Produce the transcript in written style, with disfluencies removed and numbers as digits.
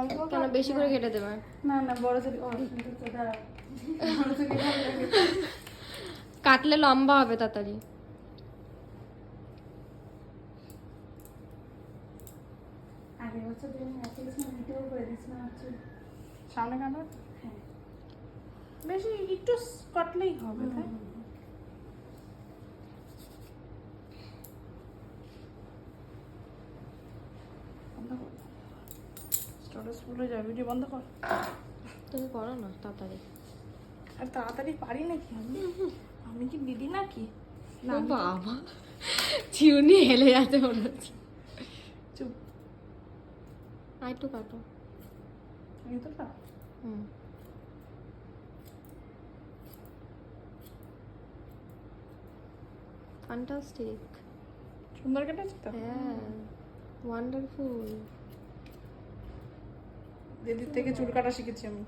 কেন বেশি করে কেটে দেবে? না না বড় চুল কাটলে লম্বা হবে তাড়াতাড়ি। আগের বছর যখন অ্যাপ্লিকেশন ভিডিও করে দিয়েছিলাম চুল সামনে কাটো। হ্যাঁ বেশি একটু কাটলেই হবে, তাই? বন্ধ কর, স্টোরেজ ফুল হয়ে যাবে। ভিডিও বন্ধ কর। তুমি করো না তাড়াতাড়ি। আর তাড়াতাড়ি পারি নাকি আমি? আমি কি দিদি নাকি? না, ও আমি তো- বাবা, চিউনি হেলে যাচ্ছে মনে হচ্ছে। চুপ। আর একটু কাটো। ভিতরটা হুম, ফ্যান্টাস্টিক। সুন্দর কেটেছে তো। হ্যাঁ, ওয়ান্ডারফুল। দিদির থেকে চুল কাটা শিখেছি আমি।